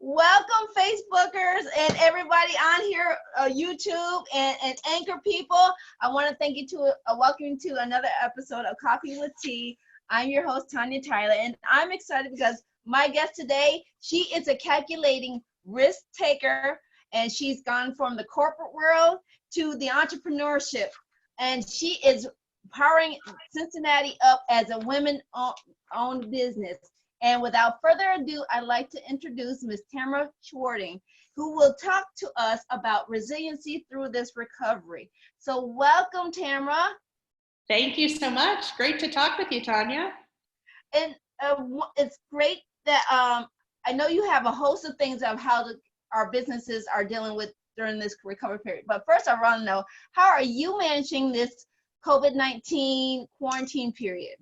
Welcome, Facebookers and everybody on here, YouTube and Anchor people. I want to thank you to welcome you to another episode of Coffee with Tea. I'm your host, Tanya Tyler, and I'm excited because my guest today, she is a calculating risk taker, and she's gone from the corporate world to the entrepreneurship, and she is powering Cincinnati up as a women-owned business. And without further ado, I'd like to introduce Ms. Tamara Schwarting, who will talk to us about resiliency through this recovery. So welcome, Tamara. Thank you so much. Great to talk with you, Tanya. And it's great that I know you have a host of things of how our businesses are dealing with during this recovery period. But first, I want to know, how are you managing this COVID-19 quarantine period?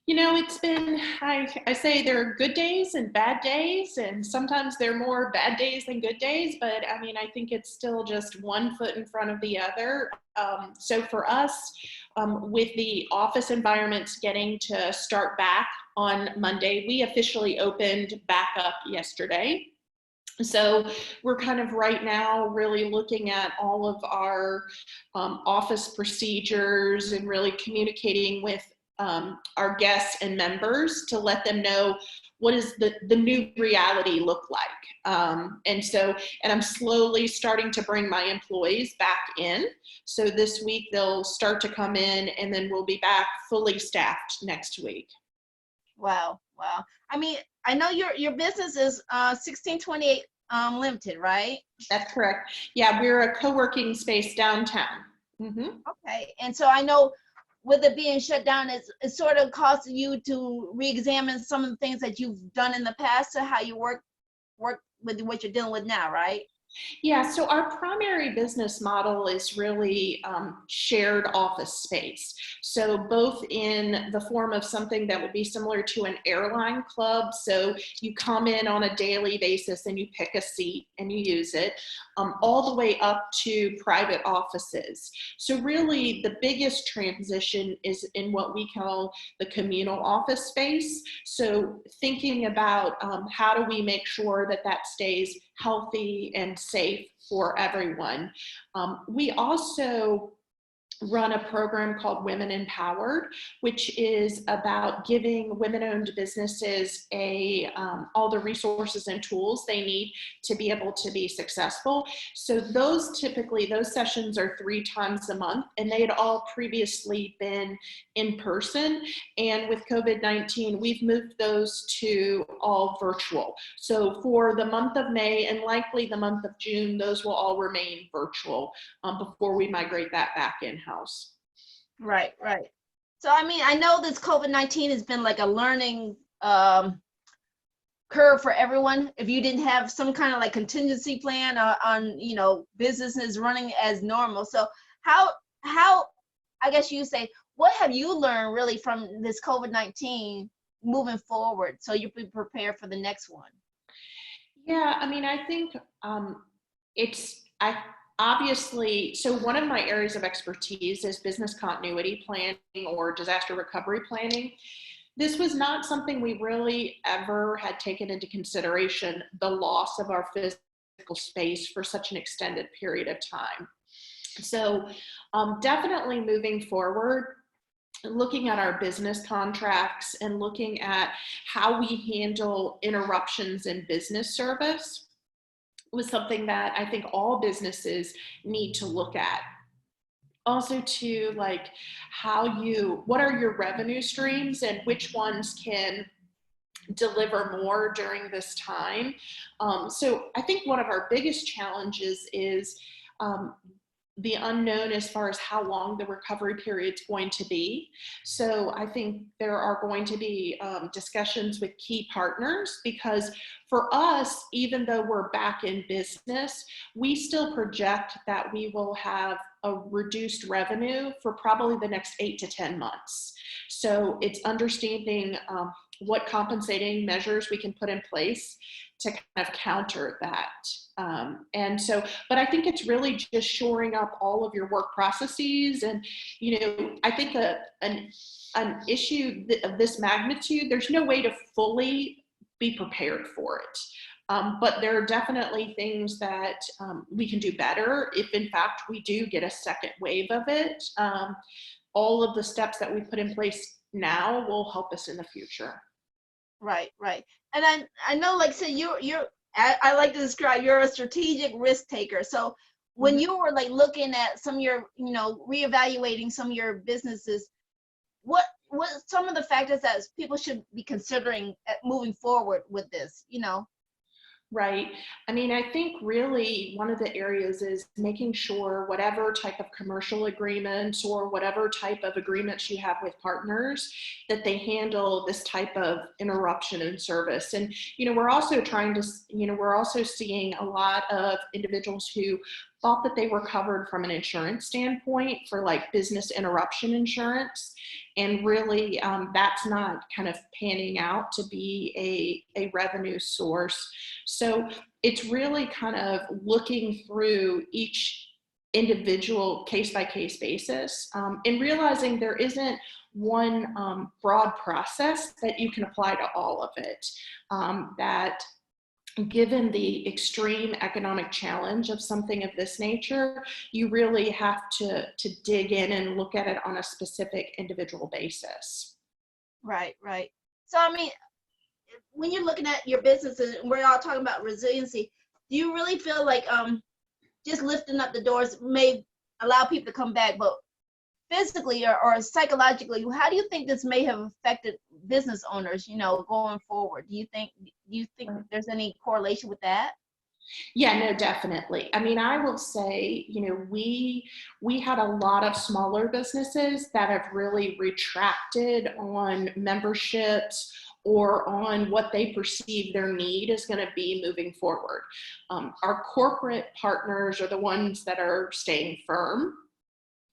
You know, it's been, I say there are good days and bad days, and sometimes there are more bad days than good days, but I mean, I think it's still just one foot in front of the other. So for us, with the office environments getting to start back on Monday, we officially opened back up yesterday. So we're kind of right now really looking at all of our office procedures and really communicating with our guests and members to let them know what does the new reality look like. And I'm slowly starting to bring my employees back in. So this week they'll start to come in, and then we'll be back fully staffed next week. Wow. I mean, I know your business is 1628 Limited, right? That's correct. Yeah, we're a co-working space downtown. Mm-hmm. Okay, and so I know with it being shut down, it sort of caused you to re-examine some of the things that you've done in the past to how you work with what you're dealing with now, right? Yeah, so our primary business model is really shared office space. So both in the form of something that would be similar to an airline club. So you come in on a daily basis and you pick a seat and you use it, all the way up to private offices. So really the biggest transition is in what we call the communal office space. So thinking about how do we make sure that that stays healthy and safe for everyone. We also run a program called Women Empowered, which is about giving women-owned businesses all the resources and tools they need to be able to be successful. So those sessions are 3 times a month, and they had all previously been in person. And with COVID-19, we've moved those to all virtual. So for the month of May and likely the month of June, those will all remain virtual before we migrate that back in-house. Right. So, I mean, I know this COVID-19 has been like a learning curve for everyone. If you didn't have some kind of like contingency plan on businesses running as normal. So how I guess you say, what have you learned really from this COVID-19 moving forward so you be prepared for the next one? Yeah, I mean, I think obviously, so one of my areas of expertise is business continuity planning or disaster recovery planning. This was not something we really ever had taken into consideration, the loss of our physical space for such an extended period of time. So definitely moving forward, looking at our business contracts and looking at how we handle interruptions in business service was something that I think all businesses need to look at. Also to like what are your revenue streams and which ones can deliver more during this time. So I think one of our biggest challenges is the unknown as far as how long the recovery period is going to be. So I think there are going to be discussions with key partners, because for us, even though we're back in business, we still project that we will have a reduced revenue for probably the next 8 to 10 months. So it's understanding what compensating measures we can put in place to kind of counter that. But I think it's really just shoring up all of your work processes. And, I think an issue of this magnitude, there's no way to fully be prepared for it. But there are definitely things that we can do better if, in fact, we do get a second wave of it. All of the steps that we put in place now will help us in the future. Right, right. And I know, like, so I like to describe you're a strategic risk taker. So when Mhm. you were like looking at some of your, reevaluating some of your businesses, what some of the factors that people should be considering moving forward with this, Right. I mean, I think really one of the areas is making sure whatever type of commercial agreements or whatever type of agreements you have with partners, that they handle this type of interruption in service. And, we're also we're also seeing a lot of individuals who thought that they were covered from an insurance standpoint for like business interruption insurance. And really, that's not kind of panning out to be a revenue source. So it's really kind of looking through each individual case by case basis, and realizing there isn't one broad process that you can apply to all of it. That given the extreme economic challenge of something of this nature, you really have to dig in and look at it on a specific individual basis. Right, right. So I mean, when you're looking at your businesses, and we're all talking about resiliency, do you really feel like just lifting up the doors may allow people to come back, but physically or psychologically, how do you think this may have affected business owners, going forward? Do you think there's any correlation with that? Yeah, no, definitely. I mean, I will say, we had a lot of smaller businesses that have really retracted on memberships or on what they perceive their need is going to be moving forward. Our corporate partners are the ones that are staying firm.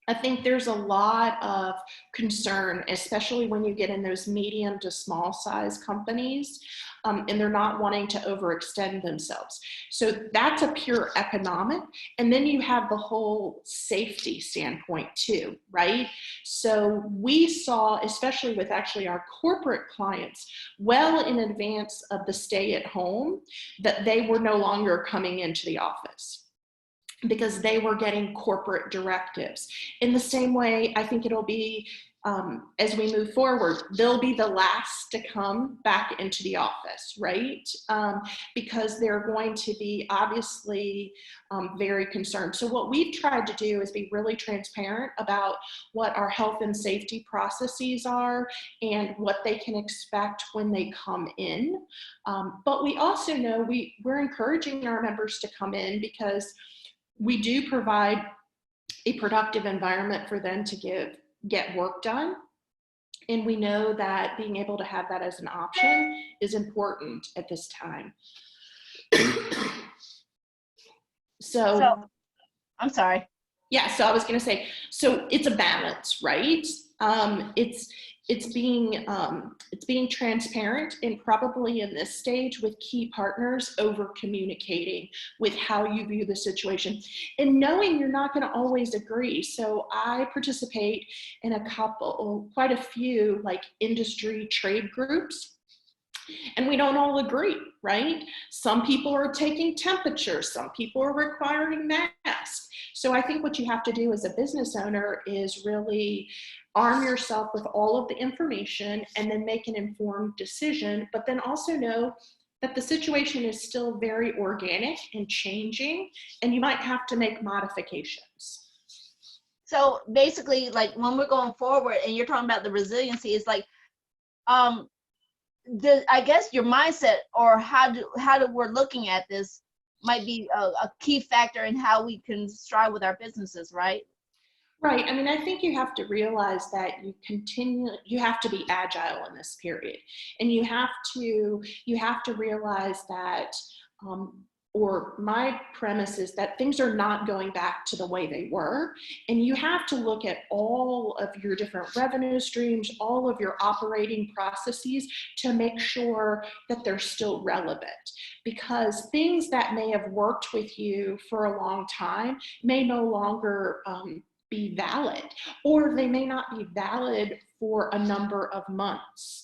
I think there's a lot of concern, especially when you get in those medium to small size companies, and they're not wanting to overextend themselves. So that's a pure economic. And then you have the whole safety standpoint too, right? So we saw, especially with actually our corporate clients, well in advance of the stay at home, that they were no longer coming into the office because they were getting corporate directives. In the same way, I think it'll be, as we move forward, they'll be the last to come back into the office, right? Because they're going to be obviously very concerned. So what we've tried to do is be really transparent about what our health and safety processes are and what they can expect when they come in. But we also know we're encouraging our members to come in because we do provide a productive environment for them to get work done. And we know that being able to have that as an option is important at this time. So I'm sorry. Yeah, so I was going to say, so it's a balance, right? It's being transparent, and probably in this stage with key partners, over communicating with how you view the situation and knowing you're not going to always agree. So I participate in quite a few like industry trade groups. And we don't all agree, right? Some people are taking temperatures, some people are requiring masks. So I think what you have to do as a business owner is really arm yourself with all of the information and then make an informed decision, but then also know that the situation is still very organic and changing, and you might have to make modifications. So basically, like when we're going forward and you're talking about the resiliency, it's like, I guess your mindset or how we're looking at this might be a key factor in how we can strive with our businesses, right? Right. I mean, I think you have to realize that you have to be agile in this period. And you have to realize that, or my premise is that things are not going back to the way they were. And you have to look at all of your different revenue streams, all of your operating processes to make sure that they're still relevant. Because things that may have worked with you for a long time may no longer be valid, or they may not be valid for a number of months.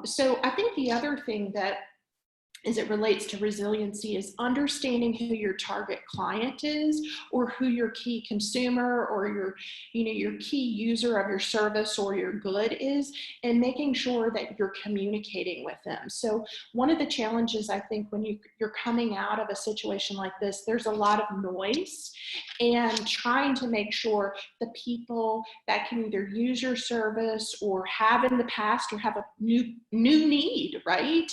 So I think the other thing that as it relates to resiliency is understanding who your target client is, or who your key consumer or your key user of your service or your good is, and making sure that you're communicating with them. So one of the challenges, I think, when you're coming out of a situation like this, there's a lot of noise, and trying to make sure the people that can either use your service or have in the past or have a new need, right?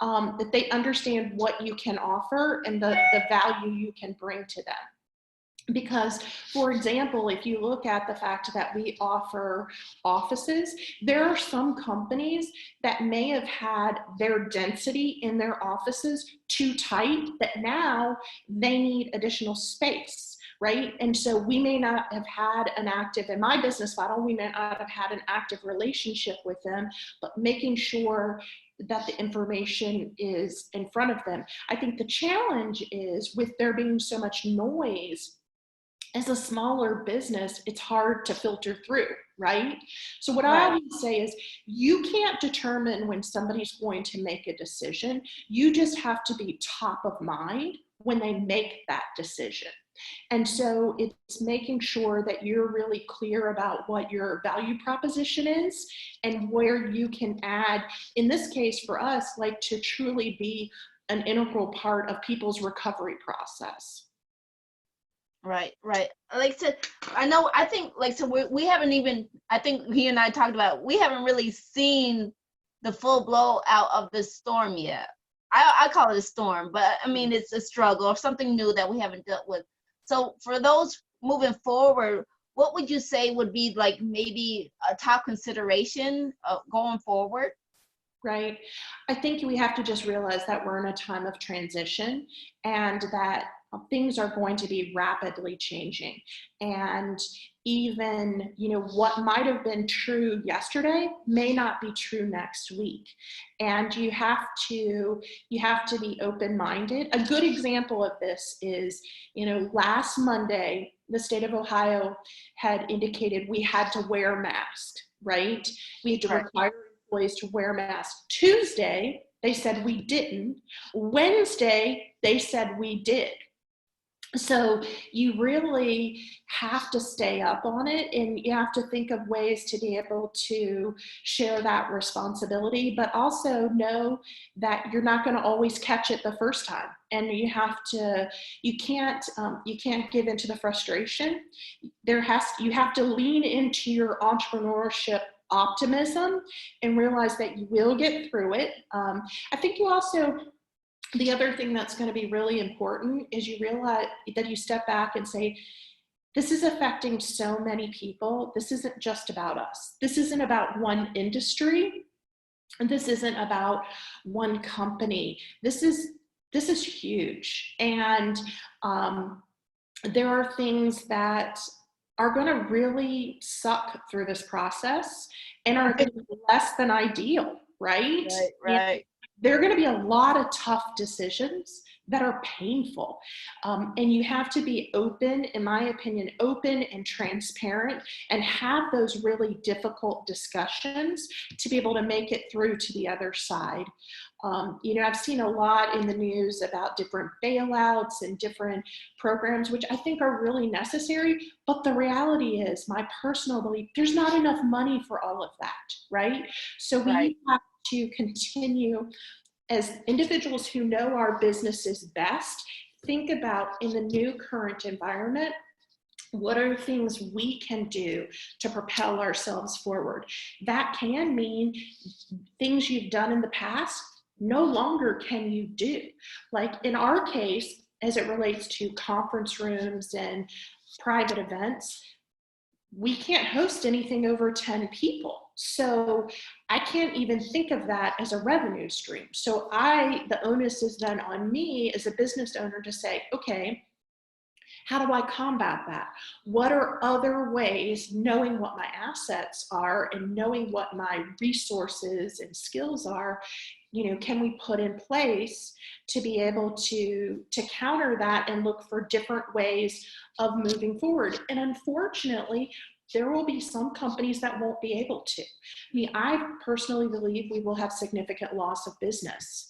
That they understand what you can offer and the value you can bring to them. Because, for example, if you look at the fact that we offer offices, there are some companies that may have had their density in their offices too tight, that now they need additional space, right? And so we may not have had an active, in my business model, we may not have had an active relationship with them, but making sure that the information is in front of them. I think the challenge is, with there being so much noise, as a smaller business, it's hard to filter through, right? So what I always say is, you can't determine when somebody's going to make a decision. You just have to be top of mind when they make that decision. And so it's making sure that you're really clear about what your value proposition is and where you can add, in this case for us, like to truly be an integral part of people's recovery process. Right. Like, so I think, like, so we haven't even, I think he and I talked about, we haven't really seen the full blowout of this storm yet. I call it a storm, but I mean, it's a struggle or something new that we haven't dealt with. So for those moving forward, what would you say would be like maybe a top consideration going forward? Right. I think we have to just realize that we're in a time of transition, and that things are going to be rapidly changing. And even, what might have been true yesterday may not be true next week. And you have to be open-minded. A good example of this is, last Monday, the state of Ohio had indicated we had to wear masks, right? We had to require employees to wear masks. Tuesday, they said we didn't. Wednesday, they said we did. So you really have to stay up on it, and you have to think of ways to be able to share that responsibility, but also know that you're not going to always catch it the first time. And you can't give into the frustration. You have to lean into your entrepreneurship optimism and realize that you will get through it. I think the other thing that's going to be really important is you realize that you step back and say, this is affecting so many people. This isn't just about us. This isn't about one industry. And this isn't about one company. This is huge. And there are things that are going to really suck through this process and are going to be less than ideal, right? Right. There are going to be a lot of tough decisions that are painful. And you have to be open, in my opinion, open and transparent, and have those really difficult discussions to be able to make it through to the other side. I've seen a lot in the news about different bailouts and different programs, which I think are really necessary. But the reality is, my personal belief, there's not enough money for all of that, right? So we have to continue, as individuals who know our businesses best, think about, in the new current environment, what are things we can do to propel ourselves forward? That can mean things you've done in the past no longer can you do. Like in our case, as it relates to conference rooms and private events, we can't host anything over 10 people. So I can't even think of that as a revenue stream. So the onus is then on me as a business owner to say, okay, how do I combat that? What are other ways, knowing what my assets are and knowing what my resources and skills are, can we put in place to be able to counter that and look for different ways of moving forward? And unfortunately, there will be some companies that won't be able to. I personally believe we will have significant loss of business.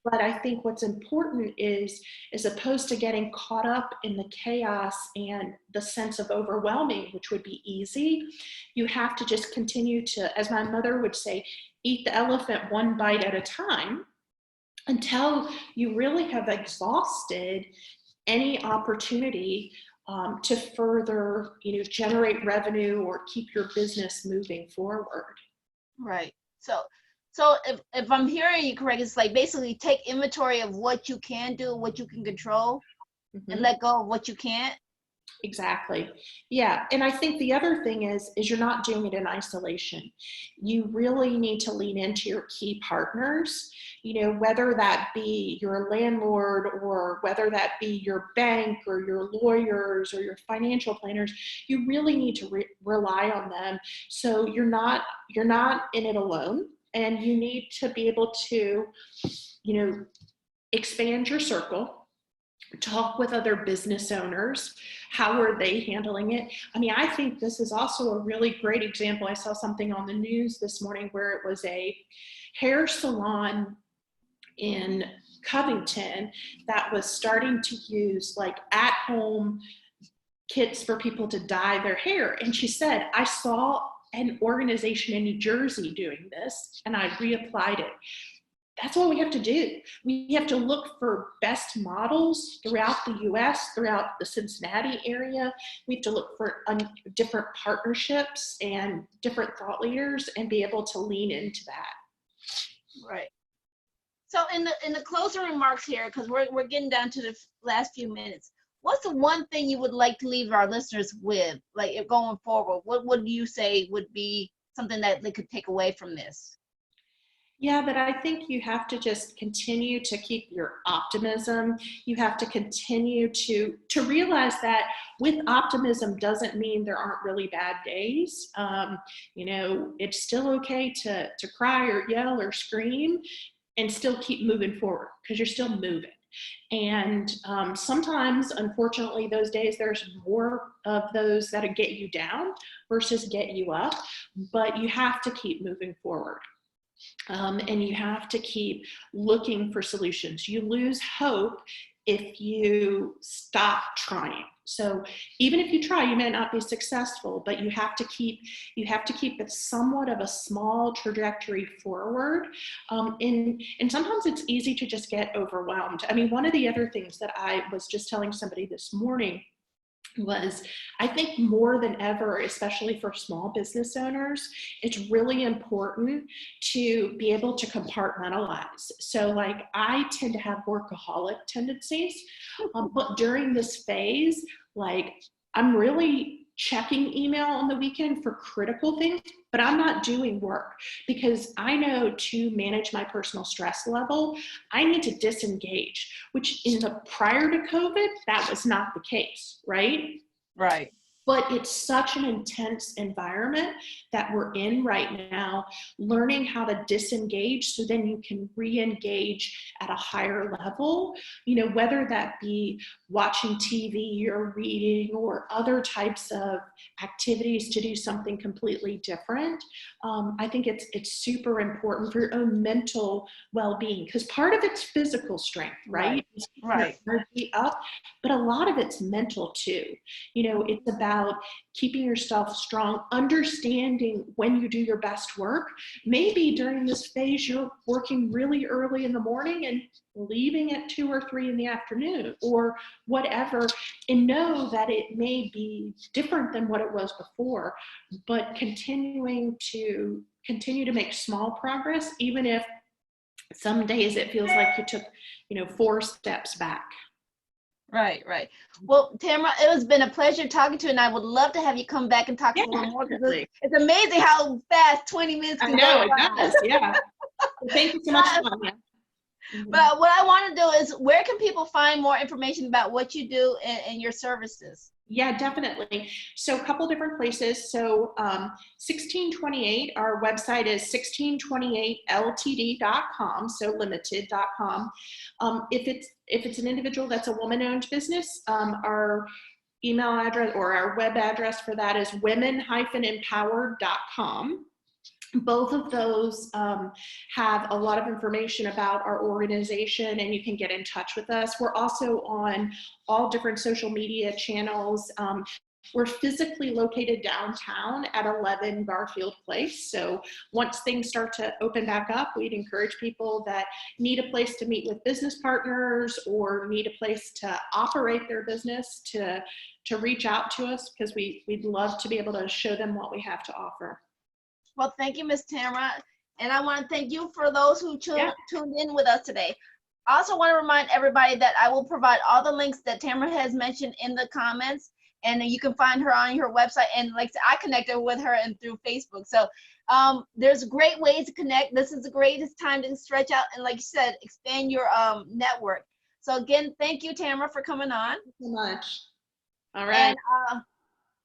But I think what's important is, as opposed to getting caught up in the chaos and the sense of overwhelming, which would be easy, you have to just continue to, as my mother would say, eat the elephant one bite at a time until you really have exhausted any opportunity to further, generate revenue or keep your business moving forward. Right. So if I'm hearing you correct, it's like basically take inventory of what you can do, what you can control, and let go of what you can't. Exactly. Yeah. And I think the other thing is you're not doing it in isolation. You really need to lean into your key partners, whether that be your landlord or whether that be your bank or your lawyers or your financial planners. You really need to rely on them. So you're not in it alone, and you need to be able to, expand your circle. Talk with other business owners. How are they handling it? I mean, I think this is also a really great example. I saw something on the news this morning where it was a hair salon in Covington that was starting to use like at-home kits for people to dye their hair. And she said, I saw an organization in New Jersey doing this, and I reapplied it. That's what we have to do. We have to look for best models throughout the US, throughout the Cincinnati area. We have to look for different partnerships and different thought leaders and be able to lean into that. Right. So in the closing remarks here, because we're getting down to the last few minutes, what's the one thing you would like to leave our listeners with, like if going forward? What would you say would be something that they could take away from this? Yeah, but I think you have to just continue to keep your optimism. You have to continue to realize that with optimism doesn't mean there aren't really bad days. It's still okay to cry or yell or scream and still keep moving forward because you're still moving. And sometimes, unfortunately, those days, there's more of those that get you down versus get you up, but you have to keep moving forward. And you have to keep looking for solutions. You lose hope if you stop trying. So even if you try, you may not be successful, but you have to keep it somewhat of a small trajectory forward. And sometimes it's easy to just get overwhelmed. I mean, one of the other things that I was just telling somebody this morning was, I think more than ever, especially for small business owners, it's really important to be able to compartmentalize. So like I tend to have workaholic tendencies, but during this phase, like I'm really checking email on the weekend for critical things, but I'm not doing work because I know to manage my personal stress level, I need to disengage, which prior to COVID, that was not the case, right? Right. But it's such an intense environment that we're in right now, learning how to disengage so then you can re-engage at a higher level, whether that be watching TV or reading or other types of activities to do something completely different. I think it's super important for your own mental well-being because part of it's physical strength, right? Right. Energy up, but a lot of it's mental too. It's about keeping yourself strong, understanding when you do your best work. Maybe during this phase, you're working really early in the morning and leaving at 2 or 3 in the afternoon or whatever, and know that it may be different than what it was before, but continue to make small progress, even if some days it feels like you took, 4 steps back. Right. Well, Tamara, it has been a pleasure talking to you, and I would love to have you come back and talk a little more. It's amazing how fast 20 minutes can go. It does, yeah. Well, thank you so much, Tanya. But what I want to do is, where can people find more information about what you do and your services? Yeah, definitely. So a couple different places. So 1628, our website is 1628ltd.com, so limited.com. If it's an individual that's a woman-owned business, our email address or our web address for that is women-empowered.com. Both of those have a lot of information about our organization, and you can get in touch with us. We're also on all different social media channels. We're physically located downtown at 11 Garfield Place. So once things start to open back up, we'd encourage people that need a place to meet with business partners or need a place to operate their business to reach out to us, because we'd love to be able to show them what we have to offer. Well, thank you, Ms. Tamara. And I want to thank you for those who tuned in with us today. I also want to remind everybody that I will provide all the links that Tamara has mentioned in the comments, and you can find her on her website. And like I connected with her and through Facebook. So there's great ways to connect. This is the greatest time to stretch out and, like you said, expand your network. So again, thank you, Tamara, for coming on. Thank you so much. All right.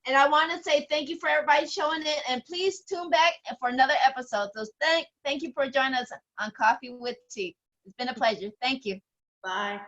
And I want to say thank you for everybody showing it, and please tune back for another episode. So thank you for joining us on Coffee with T. It's been a pleasure. Thank you. Bye.